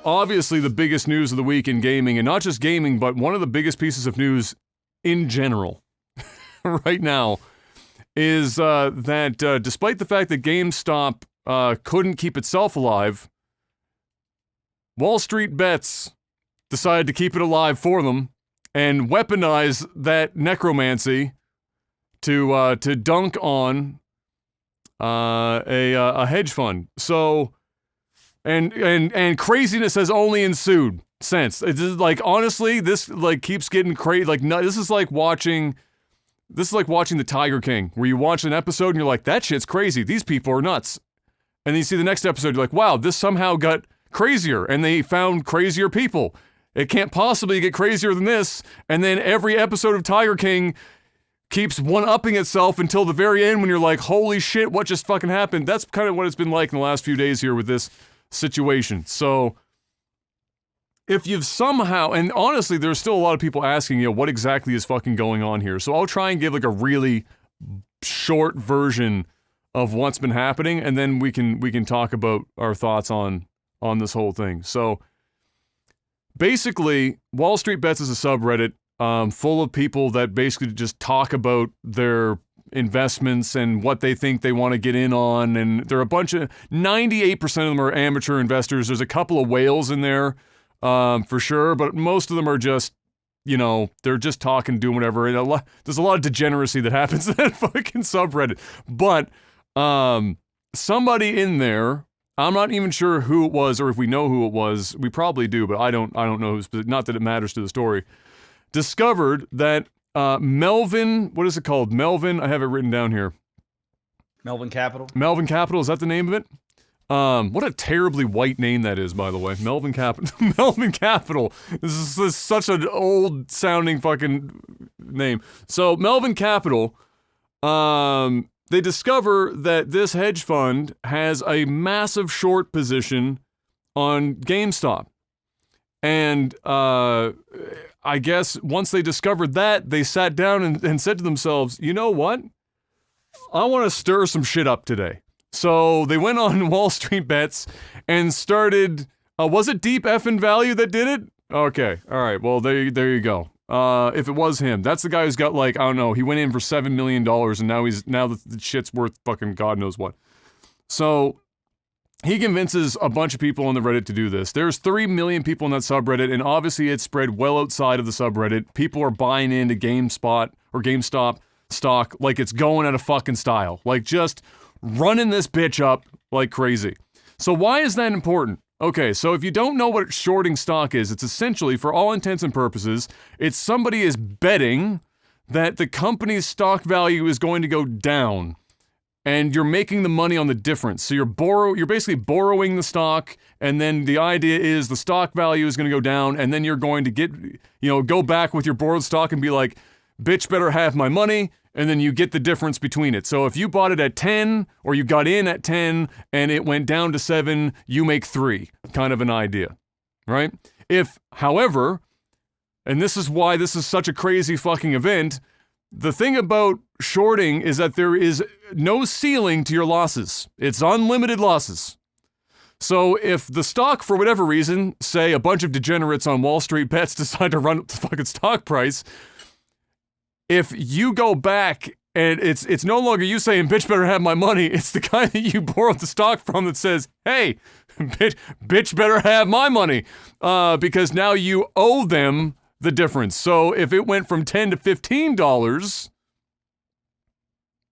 obviously the biggest news of the week in gaming, and not just gaming, but one of the biggest pieces of news in general right now is that despite the fact that GameStop couldn't keep itself alive, Wall Street Bets decided to keep it alive for them and weaponize that necromancy to dunk on a hedge fund. So, and craziness has only ensued since. It's just, like, honestly, this like keeps getting crazy. Like, no, this is like watching the Tiger King, where you watch an episode and you're like, that shit's crazy. These people are nuts. And then you see the next episode, you're like, wow, this somehow got crazier, and they found crazier people. It can't possibly get crazier than this. And then every episode of Tiger King keeps one-upping itself until the very end when you're like, holy shit, what just fucking happened? That's kind of what it's been like in the last few days here with this situation. So, if you've somehow, and honestly, there's still a lot of people asking, what exactly is fucking going on here? So I'll try and give like a really short version of what's been happening, and then we can talk about our thoughts on this whole thing. So, basically, Wall Street Bets is a subreddit full of people that basically just talk about their investments and what they think they want to get in on, and there are a bunch of, 98% of them are amateur investors. There's a couple of whales in there, for sure, but most of them are just, they're just talking, doing whatever, and there's a lot of degeneracy that happens in that fucking subreddit. But, somebody in there, I'm not even sure who it was, or if we know who it was. We probably do, but I don't know who's, not that it matters to the story. Discovered that Melvin, what is it called? Melvin, I have it written down here. Melvin Capital? Melvin Capital, is that the name of it? What a terribly white name that is, by the way. Melvin Capital. Melvin Capital. This is such an old sounding fucking name. So, Melvin Capital, they discover that this hedge fund has a massive short position on GameStop. And, I guess once they discovered that, they sat down and said to themselves, you know what? I want to stir some shit up today. So they went on Wall Street Bets and started, was it Deep Effin' Value that did it? Okay, alright, well there you go. If it was him, that's the guy who's got like, I don't know, he went in for $7 million and now the shit's worth fucking God knows what. So, he convinces a bunch of people on the Reddit to do this. There's 3 million people in that subreddit, and obviously it's spread well outside of the subreddit. People are buying into GameStop stock like it's going out of fucking style. Like, just running this bitch up like crazy. So why is that important? Okay, so if you don't know what shorting stock is, it's essentially, for all intents and purposes, it's somebody is betting that the company's stock value is going to go down, and you're making the money on the difference. So you're basically borrowing the stock, and then the idea is the stock value is going to go down, and then you're going to go back with your borrowed stock and be like, bitch better have my money, and then you get the difference between it. So if you bought it at 10, or you got in at 10, and it went down to 7, you make 3, kind of an idea, right? If, however, and this is why this is such a crazy fucking event, the thing about shorting is that there is no ceiling to your losses. It's unlimited losses. So if the stock, for whatever reason, say a bunch of degenerates on Wall Street Bets decide to run up the fucking stock price, if you go back and it's no longer you saying, bitch better have my money, it's the guy that you borrowed the stock from that says, hey, bitch better have my money, because now you owe them the difference. So if it went from $10 to $15,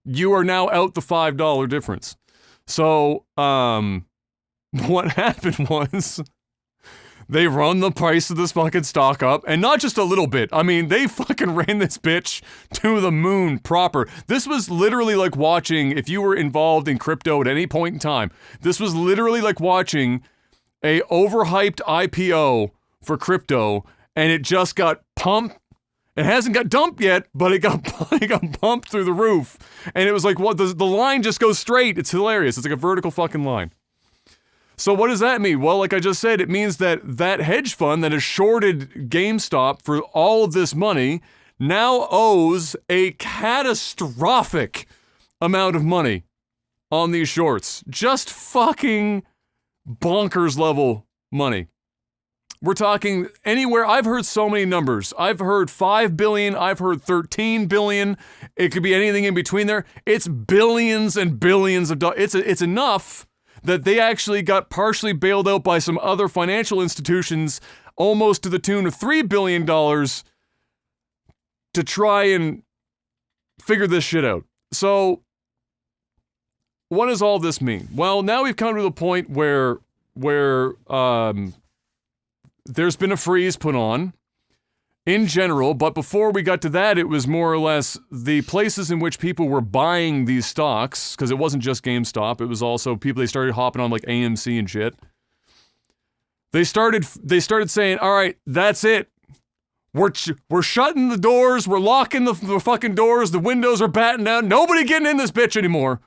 you are now out the $5 difference. So, what happened was they run the price of this fucking stock up, and not just a little bit. I mean, they fucking ran this bitch to the moon proper. This was literally like watching, if you were involved in crypto at any point in time, this was literally like watching a overhyped IPO for crypto, and it just got pumped. It hasn't got dumped yet, but it got pumped through the roof. And it was like, what? The line just goes straight. It's hilarious. It's like a vertical fucking line. So what does that mean? Well, like I just said, it means that hedge fund that has shorted GameStop for all of this money now owes a catastrophic amount of money on these shorts. Just fucking bonkers level money. We're talking anywhere. I've heard so many numbers. I've heard 5 billion. I've heard 13 billion. It could be anything in between there. It's billions and billions of dollars. It's enough that they actually got partially bailed out by some other financial institutions, almost to the tune of $3 billion, to try and figure this shit out. So, what does all this mean? Well, now we've come to the point where there's been a freeze put on in general, but before we got to that, it was more or less the places in which people were buying these stocks, because it wasn't just GameStop, it was also people, they started hopping on like AMC and shit. They started saying, all right, that's it. We're shutting the doors, we're locking the fucking doors, the windows are battened down, nobody getting in this bitch anymore.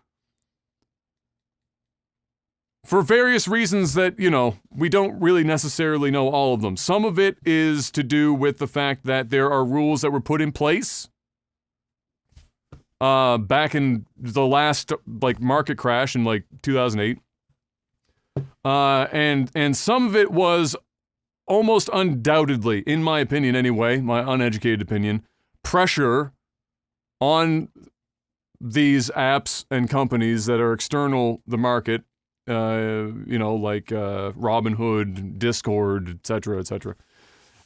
For various reasons that, we don't really necessarily know all of them. Some of it is to do with the fact that there are rules that were put in place back in the last, market crash in, 2008. And some of it was almost undoubtedly, in my opinion anyway, my uneducated opinion, pressure on these apps and companies that are external the market, Robinhood, Discord, etc., etc.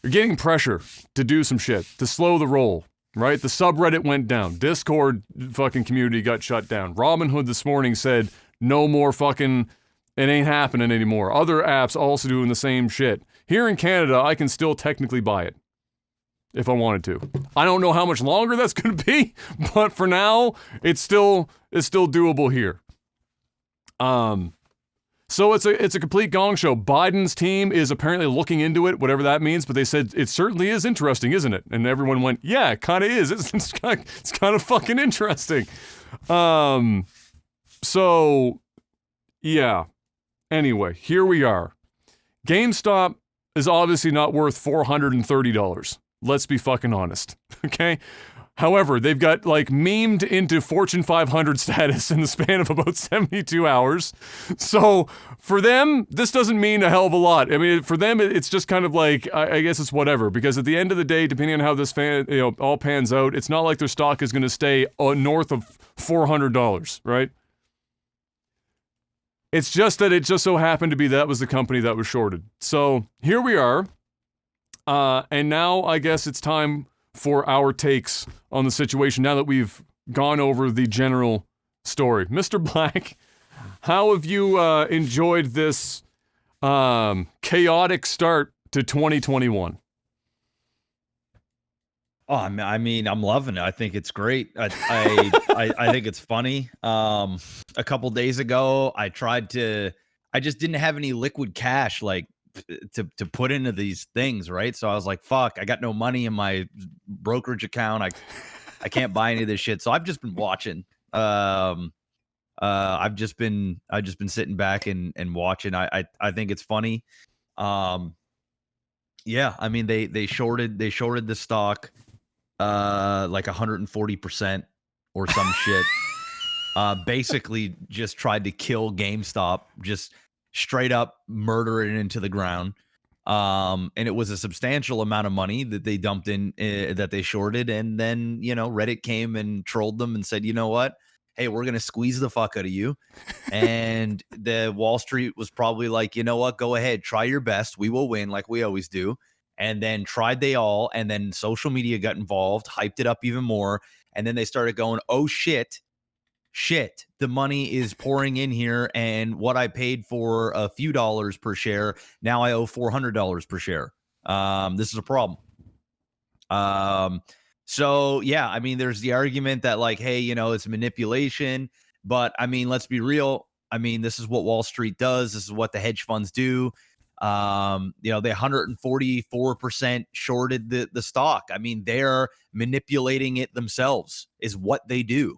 You're getting pressure to do some shit, to slow the roll, right? The subreddit went down. Discord fucking community got shut down. Robinhood this morning said, no more fucking, it ain't happening anymore. Other apps also doing the same shit. Here in Canada, I can still technically buy it if I wanted to. I don't know how much longer that's going to be, but for now, it's still doable here. So it's a complete gong show. Biden's team is apparently looking into it, whatever that means, but they said it certainly is interesting, isn't it? And everyone went, yeah, it kind of is. It's kind of fucking interesting. So, yeah. Anyway, here we are. GameStop is obviously not worth $430. Let's be fucking honest, okay? However, they've got, memed into Fortune 500 status in the span of about 72 hours. So, for them, this doesn't mean a hell of a lot. I mean, for them, it's just kind of I guess it's whatever. Because at the end of the day, depending on how this all pans out, it's not like their stock is going to stay north of $400, right? It's just that it just so happened to be that was the company that was shorted. So, here we are. And now, I guess it's time for our takes on the situation now that we've gone over the general story. Mr. Black, how have you enjoyed this chaotic start to 2021? Oh, I mean, I'm loving it. I think it's great. I think it's funny. A couple days ago, I just didn't have any liquid cash, to put into these things, right? So I was like, fuck, I got no money in my brokerage account. I can't buy any of this shit. So I've just been watching. I've just been sitting back and watching. I think it's funny. Yeah, I mean they shorted the stock 140% or some shit. Basically just tried to kill GameStop, just straight up murder it into the ground. And it was a substantial amount of money that they dumped in, that they shorted. And then, Reddit came and trolled them and said, you know what? Hey, we're going to squeeze the fuck out of you. And the Wall Street was probably like, you know what? Go ahead, try your best. We will win like we always do. And then tried they all. And then social media got involved, hyped it up even more. And then they started going, oh shit, the money is pouring in here, and what I paid for a few dollars per share, now I owe $400 per share. This is a problem. So yeah, I mean, there's the argument that hey, it's manipulation, but I mean, let's be real. I mean, this is what Wall Street does. This is what the hedge funds do. They 144% shorted the stock. I mean, they're manipulating it themselves is what they do.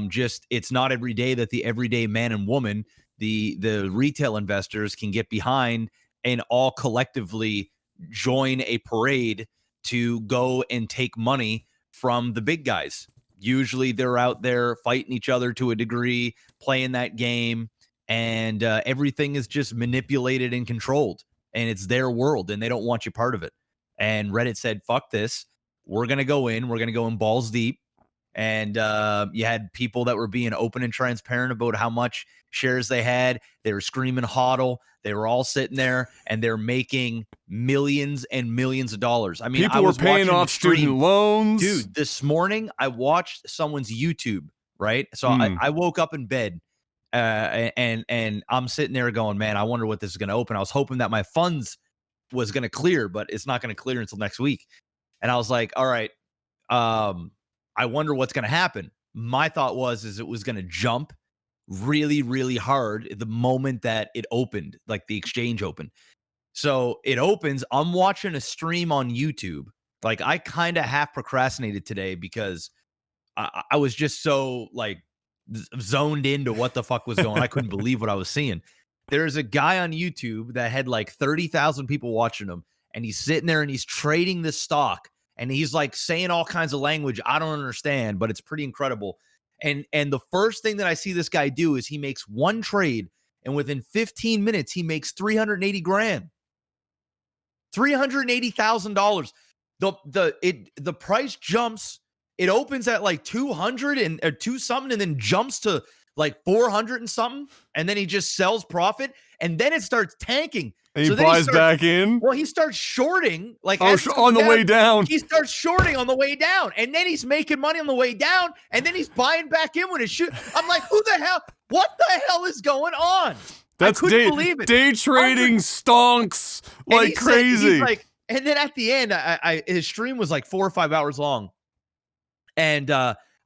Just it's not every day that the everyday man and woman, the retail investors can get behind and all collectively join a parade to go and take money from the big guys. Usually they're out there fighting each other to a degree, playing that game, and everything is just manipulated and controlled. and it's their world, and they don't want you part of it. And Reddit said, fuck this. We're going to go in balls deep. And you had people that were being open and transparent about how much shares they had. They were screaming hodl. They were all sitting there, and they're making millions and millions of dollars. I mean, People were paying off student loans. Dude, this morning I watched someone's YouTube, right? So I woke up in bed, and I'm sitting there going, man, I wonder what this is going to open. I was hoping that my funds was going to clear, but it's not going to clear until next week. And I was like, all right, I wonder what's going to happen. My thought is it was going to jump really, really hard the moment that it opened, like the exchange opened. So it opens. I'm watching a stream on YouTube. Like, I kind of half procrastinated today because I was just so like zoned into what the fuck was going on. I couldn't believe what I was seeing. There's a guy on YouTube that had like 30,000 people watching him, and he's sitting there and he's trading this stock, and he's like saying all kinds of language I don't understand, but it's pretty incredible. And the first thing that I see this guy do is he makes one trade, and within 15 minutes he makes 380 grand. $380,000. The price jumps. It opens at like 200 and or 2 something, and then jumps to like 400 and something, and then he just sells profit, and then it starts tanking. And he buys back in. Well, he starts shorting like on the way down. He starts shorting on the way down, and then he's making money on the way down, and then he's buying back in when it shoot. I'm like, who the hell? What the hell is going on? That's I couldn't believe it. Day trading stonks like crazy. He's like, and then at the end, his stream was like 4 or 5 hours long, and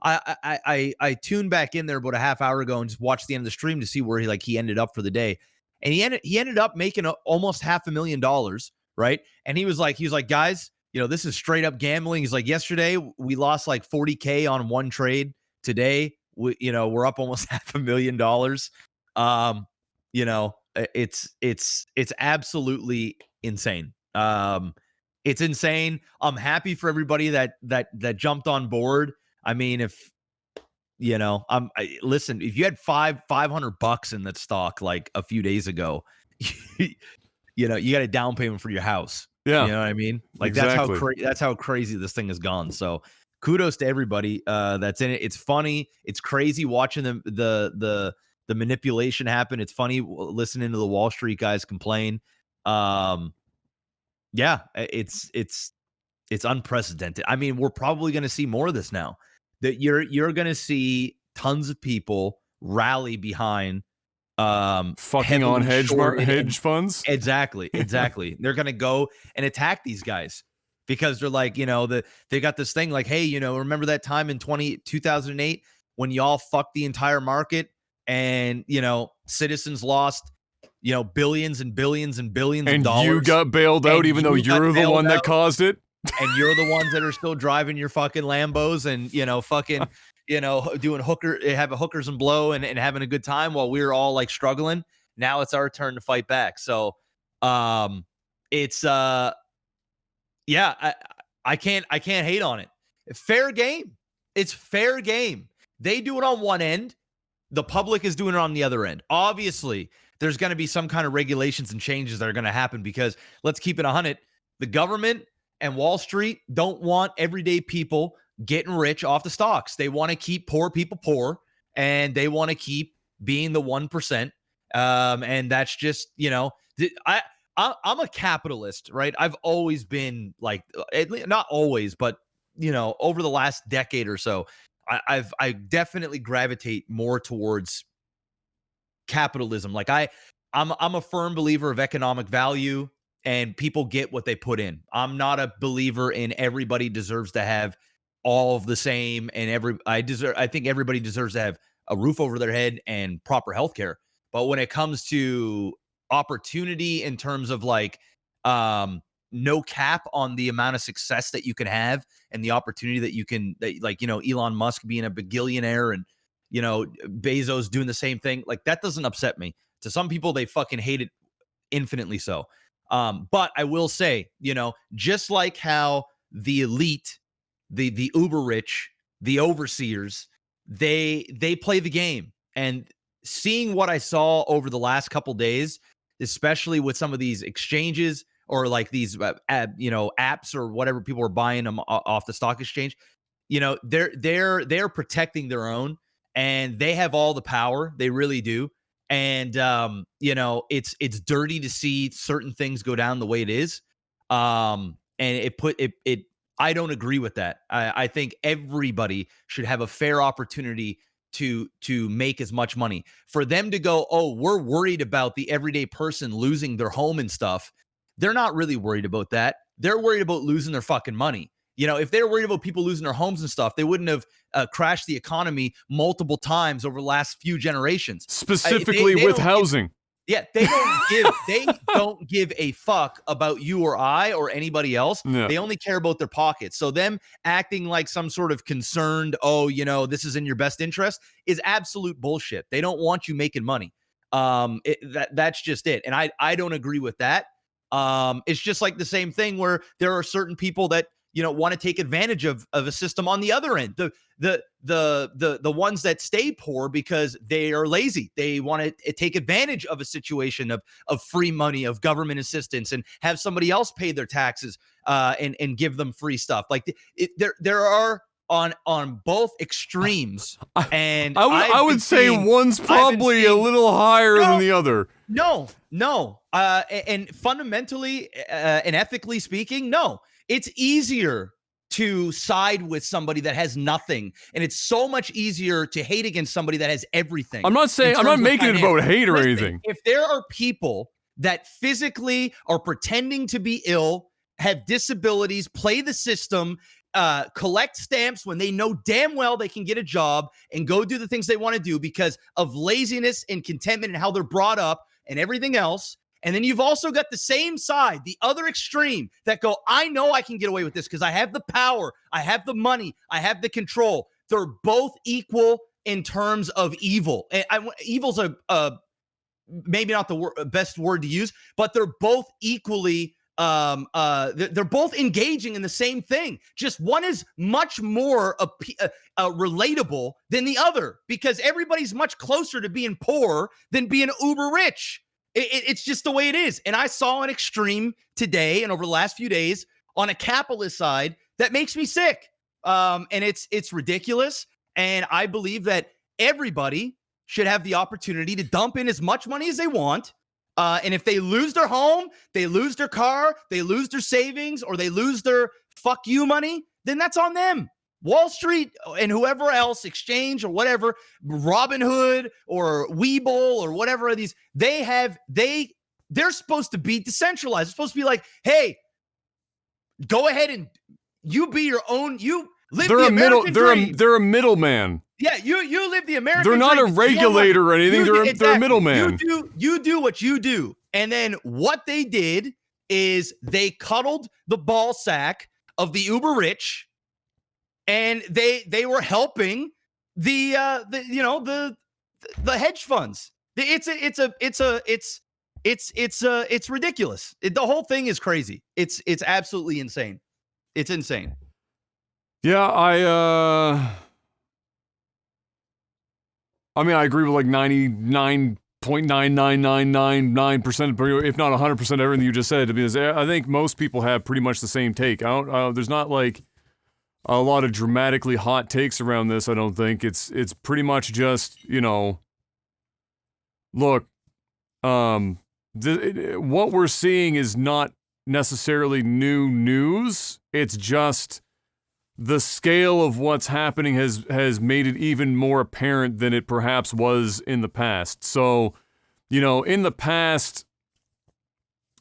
I tuned back in there about a half hour ago and just watched the end of the stream to see where he ended up for the day. And he ended up making almost $500,000, right? And he was like, guys, this is straight up gambling. He's like, yesterday we lost like 40K on one trade. Today, we're up almost $500,000. It's absolutely insane. It's insane. I'm happy for everybody that jumped on board. I mean, listen, if you had $500 in that stock like a few days ago, you got a down payment for your house. Yeah. You know what I mean? Like, exactly. that's how crazy this thing has gone. So kudos to everybody that's in it. It's funny. It's crazy watching the manipulation happen. It's funny listening to the Wall Street guys complain. Yeah, it's unprecedented. I mean, we're probably going to see more of this now. That you're going to see tons of people rally behind fucking on hedge funds. Exactly. They're going to go and attack these guys because they're like, they got this thing like, hey, remember that time in 2008 when y'all fucked the entire market and, citizens lost, billions and billions and billions of dollars. And you got bailed out even though you're the one that caused it. And you're the ones that are still driving your fucking Lambos and, fucking, doing having hookers and blow and having a good time while we're all like struggling. Now it's our turn to fight back. So, it's, I can't hate on it. Fair game. It's fair game. They do it on one end. The public is doing it on the other end. Obviously, there's going to be some kind of regulations and changes that are going to happen because let's keep it 100. The government and Wall Street don't want everyday people getting rich off the stocks. They want to keep poor people poor, and they want to keep being the 1%. And that's just, I'm a capitalist, right? I've always been like, not always, but over the last decade or so, I definitely gravitate more towards capitalism. Like I'm a firm believer of economic value. And people get what they put in. I'm not a believer in everybody deserves to have all of the same, and I think everybody deserves to have a roof over their head and proper healthcare. But when it comes to opportunity in terms of like no cap on the amount of success that you can have and the opportunity that you can, Elon Musk being a billionaire and Bezos doing the same thing, like that doesn't upset me. To some people, they fucking hate it infinitely so. But I will say, just like how the elite, the uber rich, the overseers, they play the game. And seeing what I saw over the last couple days, especially with some of these exchanges or like these apps or whatever people are buying them off the stock exchange. They're protecting their own, and they have all the power. They really do. And it's dirty to see certain things go down the way it is. And it I don't agree with that. I think everybody should have a fair opportunity to make as much money. For them to go, oh, we're worried about the everyday person losing their home and stuff. They're not really worried about that. They're worried about losing their fucking money. If they're worried about people losing their homes and stuff, they wouldn't have crashed the economy multiple times over the last few generations. Specifically with housing. They don't give a fuck about you or I or anybody else. Yeah. They only care about their pockets. So them acting like some sort of concerned, this is in your best interest, is absolute bullshit. They don't want you making money. That's just it. And I don't agree with that. It's just like the same thing where there are certain people that want to take advantage of a system on the other end. The ones that stay poor because they are lazy. They want to take advantage of a situation of free money, of government assistance, and have somebody else pay their taxes and give them free stuff. Like there are on both extremes. And I would say one's probably a little higher than the other. No. And fundamentally and ethically speaking, no. It's easier to side with somebody that has nothing, and it's so much easier to hate against somebody that has everything. I'm not making it about hate or anything. If there are people that physically are pretending to be ill, have disabilities, play the system, collect stamps when they know damn well they can get a job and go do the things they want to do because of laziness and contentment and how they're brought up and everything else. And then you've also got the same side, the other extreme, that go, I know I can get away with this because I have the power, I have the money, I have the control. They're both equal in terms of evil. And evil's maybe not the best word to use, but they're both equally, they're both engaging in the same thing. Just one is much more relatable than the other because everybody's much closer to being poor than being uber rich. It's just the way it is. And I saw an extreme today and over the last few days on a capitalist side that makes me sick. And it's ridiculous. And I believe that everybody should have the opportunity to dump in as much money as they want. And if they lose their home, they lose their car, they lose their savings, or they lose their fuck you money, then that's on them. Wall Street and whoever else, Exchange or whatever, Robinhood or Webull or whatever of these, they're supposed to be decentralized. It's supposed to be like, hey, go ahead and you be your own. You live the American dream. They're a middleman. Yeah, you live the American dream. They're not a regulator or anything. They're a middleman. You do what you do. And then what they did is they cuddled the ball sack of the uber rich. And they were helping the hedge funds. It's ridiculous. The whole thing is crazy. It's absolutely insane. It's insane. Yeah, I agree with like 99.99999%, if not 100% everything you just said. Because I think most people have pretty much the same take. There's not like a lot of dramatically hot takes around this, I don't think. It's pretty much just, look, what we're seeing is not necessarily new news. It's just the scale of what's happening has made it even more apparent than it perhaps was in the past. So, in the past,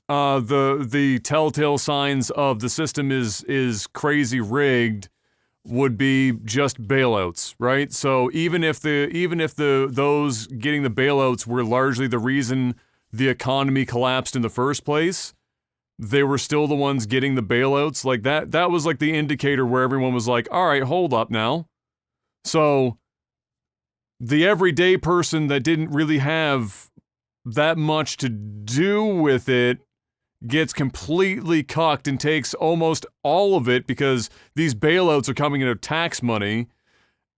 the telltale signs of the system is crazy rigged would be just bailouts, right? So even if those getting the bailouts were largely the reason the economy collapsed in the first place, they were still the ones getting the bailouts. Like that was like the indicator where everyone was like, all right, hold up now. So the everyday person that didn't really have that much to do with it gets completely cucked and takes almost all of it because these bailouts are coming out of tax money.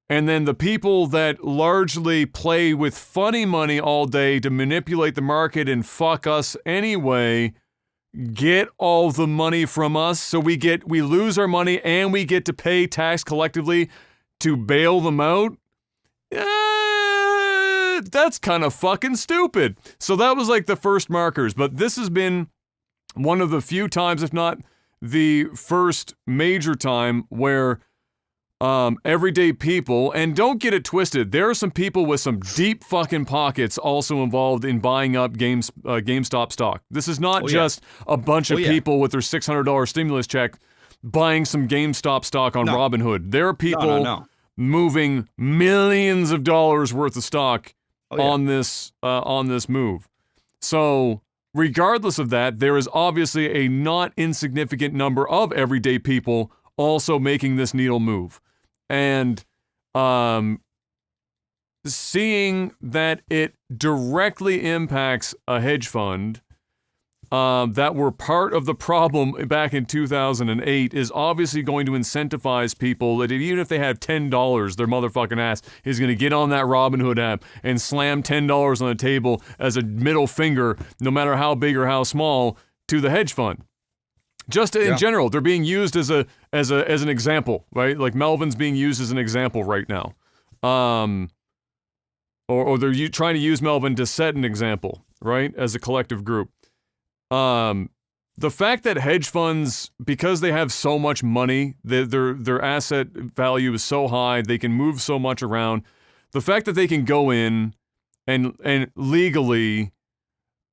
And then the people that largely play with funny money all day to manipulate the market and fuck us anyway get all the money from us. So we lose our money and we get to pay tax collectively to bail them out. That's kind of fucking stupid. So that was like the first markers. But this has been one of the few times, if not the first major time, where everyday people, and don't get it twisted, there are some people with some deep fucking pockets also involved in buying up GameStop stock. This is not just a bunch of people with their $600 stimulus check buying some GameStop stock on Robinhood. There are people moving millions of dollars worth of stock on this move. So regardless of that, there is obviously a not insignificant number of everyday people also making this needle move. And seeing that it directly impacts a hedge fund that were part of the problem back in 2008 is obviously going to incentivize people that even if they have $10, their motherfucking ass is going to get on that Robinhood app and slam $10 on the table as a middle finger, no matter how big or how small, to the hedge fund. Just in general, they're being used as an example, right? Like Melvin's being used as an example right now, or they're trying to use Melvin to set an example, right? As a collective group. The fact that hedge funds, because they have so much money, their asset value is so high, they can move so much around. The fact that they can go in and legally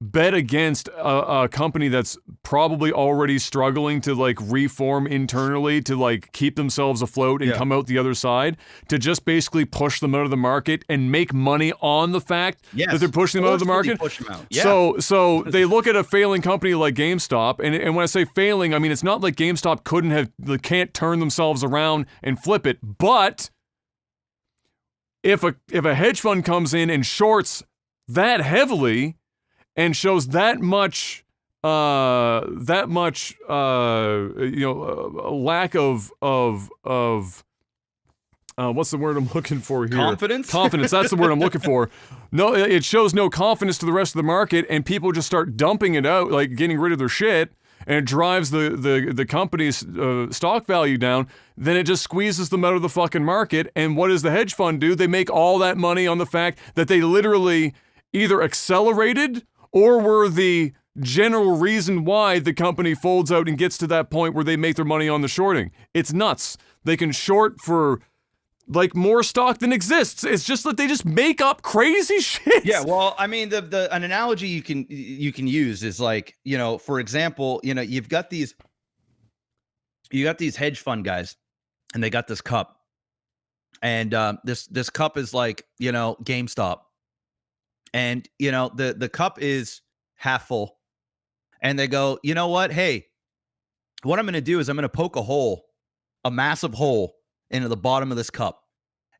bet against a company that's probably already struggling to like reform internally to like keep themselves afloat and come out the other side, to just basically push them out of the market and make money on the fact that they're pushing them out of the market. Push them out. So they look at a failing company like GameStop, and when I say failing, I mean it's not like GameStop can't turn themselves around and flip it, but if a hedge fund comes in and shorts that heavily and shows that much lack of what's the word I'm looking for here? Confidence? Confidence, that's the word I'm looking for. No, it shows no confidence to the rest of the market, and people just start dumping it out, like getting rid of their shit, and it drives the company's stock value down. Then it just squeezes them out of the fucking market, and what does the hedge fund do? They make all that money on the fact that they literally either accelerated or were the general reason why the company folds out and gets to that point where they make their money on the shorting. It's nuts. They can short for like more stock than exists. It's just that they just make up crazy shit. Yeah, well, I mean, an analogy you can use is like, you know, for example, you know, you've got these hedge fund guys, and they got this cup, and this cup is like, you know, GameStop. And, you know, the cup is half full. And they go, you know what? Hey, what I'm going to do is I'm going to poke a massive hole into the bottom of this cup.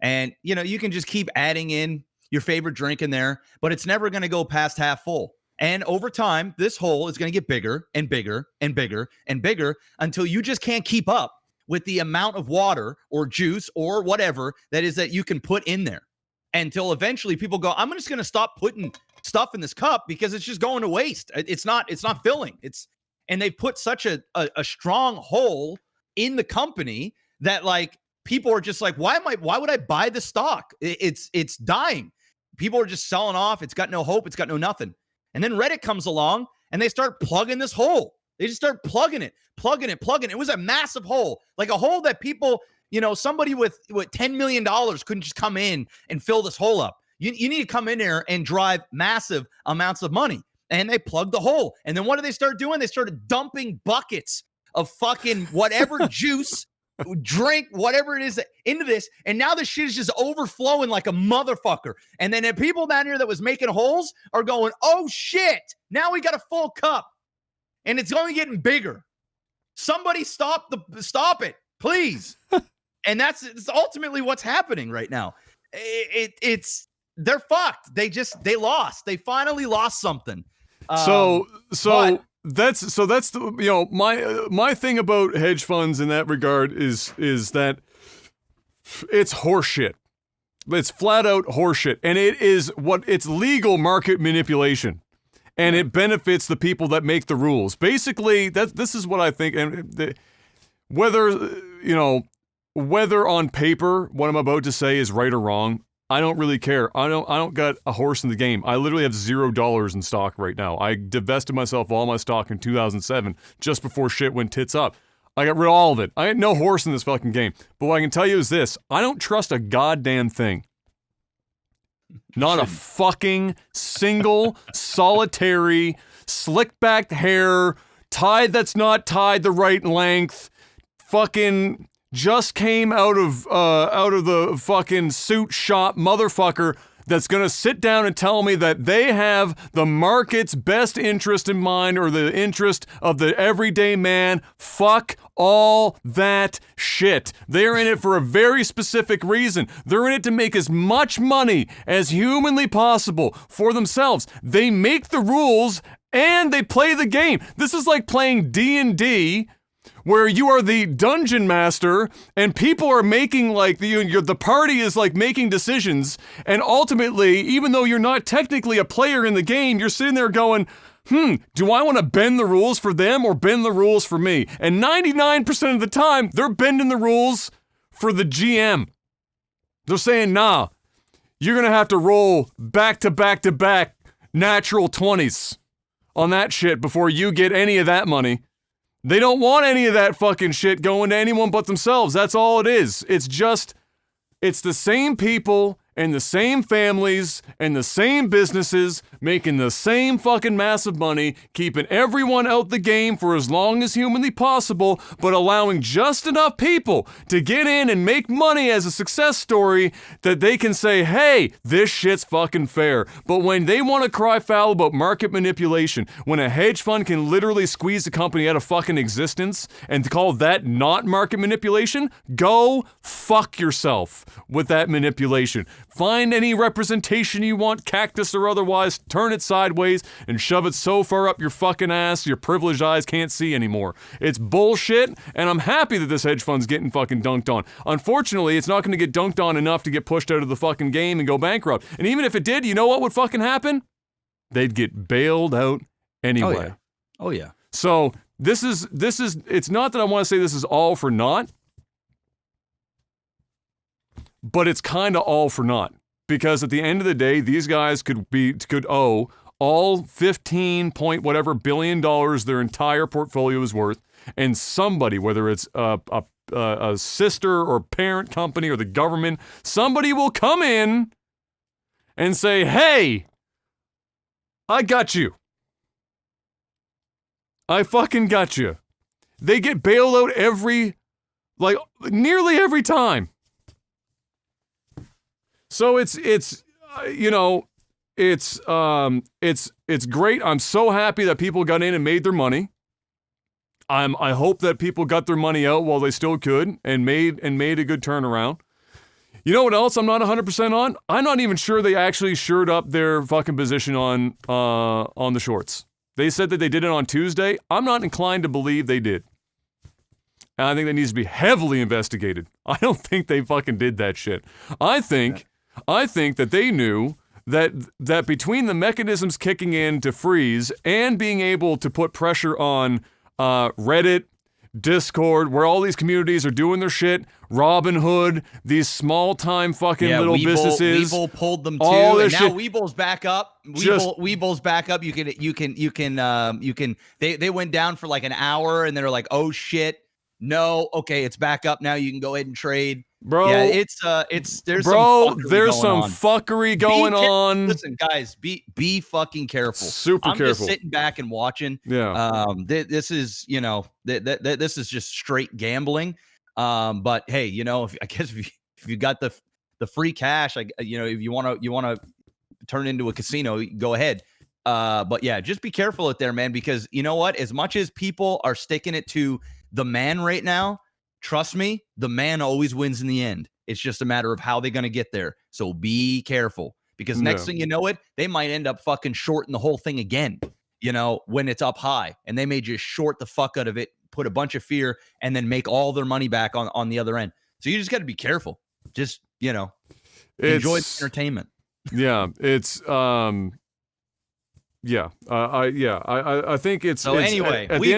And, you know, you can just keep adding in your favorite drink in there, but it's never going to go past half full. And over time, this hole is going to get bigger and bigger and bigger and bigger until you just can't keep up with the amount of water or juice or whatever that you can put in there. Until eventually people go, I'm just going to stop putting stuff in this cup because it's just going to waste. It's not filling. And they've put such a strong hole in the company that like people are just like, why would I buy the stock? It's dying. People are just selling off. It's got no hope. It's got no nothing. And then Reddit comes along and they start plugging this hole. They just start plugging it. It was a massive hole, like a hole that people, you know, somebody with $10 million couldn't just come in and fill this hole up. You need to come in there and drive massive amounts of money. And they plugged the hole. And then what did they start doing? They started dumping buckets of fucking whatever juice, drink, whatever it is into this. And now this shit is just overflowing like a motherfucker. And then the people down here that was making holes are going, oh shit, now we got a full cup. And it's only getting bigger. Somebody stop it, please. And it's ultimately what's happening right now. They're fucked. They lost. They finally lost something. So that's the, you know, my thing about hedge funds in that regard is that it's horseshit. It's flat out horseshit, and it's legal market manipulation, and it benefits the people that make the rules. Basically, this is what I think, and whether on paper what I'm about to say is right or wrong, I don't really care. I don't got a horse in the game. I literally have $0 in stock right now. I divested myself of all my stock in 2007, just before shit went tits up. I got rid of all of it. I had no horse in this fucking game. But what I can tell you is this: I don't trust a goddamn thing. Not a fucking single, solitary, slick-backed hair, tied that's not tied the right length, fucking just came out of the fucking suit shop motherfucker that's gonna sit down and tell me that they have the market's best interest in mind, or the interest of the everyday man. Fuck all that shit. They're in it for a very specific reason. They're in it to make as much money as humanly possible for themselves. They make the rules and they play the game. This is like playing D&D, where you are the dungeon master and people are making like the party is like making decisions, and ultimately, even though you're not technically a player in the game, you're sitting there going, do I want to bend the rules for them or bend the rules for me? And 99% of the time, they're bending the rules for the GM. They're saying, nah, you're gonna have to roll back to back to back natural 20s on that shit before you get any of that money. They don't want any of that fucking shit going to anyone but themselves. That's all it is. It's the same people and the same families and the same businesses making the same fucking massive money, keeping everyone out the game for as long as humanly possible, but allowing just enough people to get in and make money as a success story that they can say, hey, this shit's fucking fair. But when they want to cry foul about market manipulation, when a hedge fund can literally squeeze a company out of fucking existence and call that not market manipulation, go fuck yourself with that manipulation. Find any representation you want, cactus or otherwise, turn it sideways and shove it so far up your fucking ass your privileged eyes can't see anymore. It's bullshit, and I'm happy that this hedge fund's getting fucking dunked on. Unfortunately, it's not going to get dunked on enough to get pushed out of the fucking game and go bankrupt. And even if it did, you know what would fucking happen? They'd get bailed out anyway. Oh yeah. So this is, it's not that I want to say this is all for naught, but it's kind of all for naught, because at the end of the day, these guys could owe all 15 point whatever billion dollars their entire portfolio is worth, and somebody, whether it's a sister or parent company or the government, somebody will come in and say, hey, I got you. I fucking got you. They get bailed out nearly every time. So it's great. I'm so happy that people got in and made their money. I hope that people got their money out while they still could and made a good turnaround. You know what else I'm not 100% on? I'm not even sure they actually shored up their fucking position on the shorts. They said that they did it on Tuesday. I'm not inclined to believe they did. And I think that needs to be heavily investigated. I don't think they fucking did that shit. I think that they knew that between the mechanisms kicking in to freeze and being able to put pressure on Reddit, Discord, where all these communities are doing their shit, Robinhood, these small-time fucking little businesses. Webull pulled them too, all and this now shit. Webull's back up. Webull's back up. You can. They went down for like an hour, and they're like, oh shit, no, okay, it's back up now. You can go ahead and trade. Bro, yeah, there's some fuckery going on. Listen, guys, be fucking careful. Super I'm careful. Just sitting back and watching. Yeah. This is this is just straight gambling. But hey, if you got the free cash, if you want to turn it into a casino, go ahead. But yeah, just be careful out there, man, because you know what? As much as people are sticking it to the man right now, trust me, the man always wins in the end. It's just a matter of how they're going to get there. So be careful, because next thing you know it, they might end up fucking shorting the whole thing again, when it's up high, and they may just short the fuck out of it, put a bunch of fear, and then make all their money back on the other end. So you just got to be careful. Just, Enjoy the entertainment. Yeah, it's yeah, I think it's. So it's, anyway, at the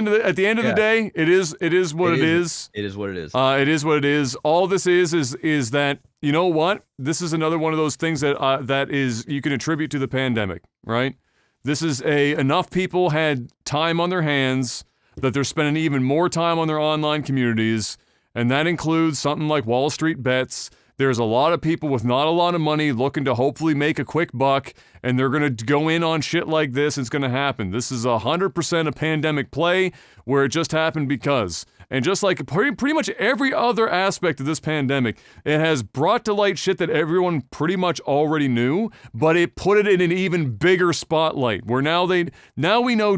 end of the day, it is what it is. It is what it is. It is what it is. All this is that, you know what? This is another one of those things that that is you can attribute to the pandemic, right? This is enough people had time on their hands that they're spending even more time on their online communities, and that includes something like Wall Street Bets. There's a lot of people with not a lot of money looking to hopefully make a quick buck, and they're going to go in on shit like this. It's going to happen. This is 100% a pandemic play where it just happened because. And just like pretty much every other aspect of this pandemic, it has brought to light shit that everyone pretty much already knew, but it put it in an even bigger spotlight where we know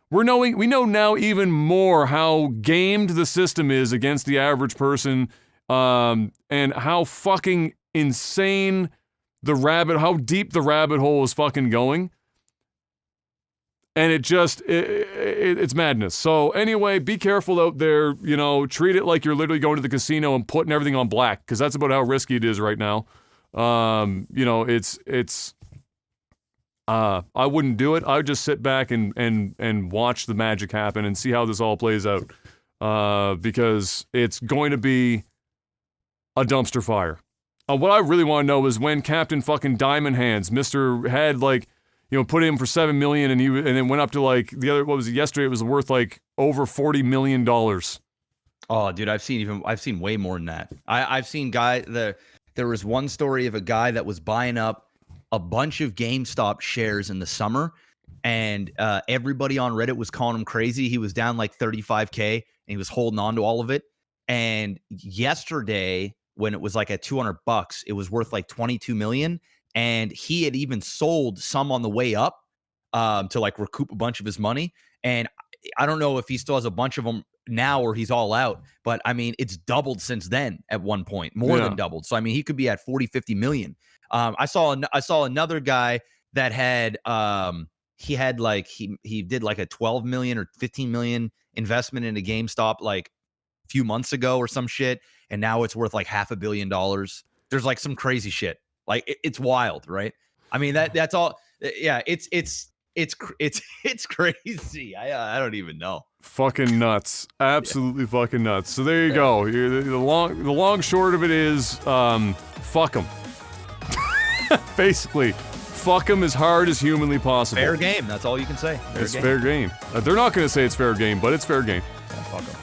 we know now even more how gamed the system is against the average person. And how fucking insane how deep the rabbit hole is fucking going. And it's madness. So anyway, be careful out there, treat it like you're literally going to the casino and putting everything on black, because that's about how risky it is right now. I wouldn't do it. I would just sit back and watch the magic happen and see how this all plays out. Because it's going to be a dumpster fire. What I really want to know is when Captain fucking Diamond Hands, Mr. had put him for $7 million and then went up to yesterday it was worth over $40 million. Oh, dude, I've seen way more than that. I've seen there was one story of a guy that was buying up a bunch of GameStop shares in the summer, and everybody on Reddit was calling him crazy. He was down like 35K and he was holding on to all of it. And yesterday, when it was like at $200, it was worth like 22 million. And he had even sold some on the way up to like recoup a bunch of his money. And I don't know if he still has a bunch of them now or he's all out, but I mean, it's doubled since then at one point, more than doubled. So, I mean, he could be at 40, 50 million. I saw another guy that had, he did like a 12 million or 15 million investment in a GameStop like a few months ago or some shit. And now it's worth like $500 million. There's like some crazy shit. Like it's wild, right? I mean, that's all. Yeah. It's crazy. I don't even know. Fucking nuts. Absolutely fucking nuts. So there you go. The long short of it is, fuck them. Basically, fuck them as hard as humanly possible. Fair game. That's all you can say. Fair game. They're not going to say it's fair game, but it's fair game. Yeah, fuck them.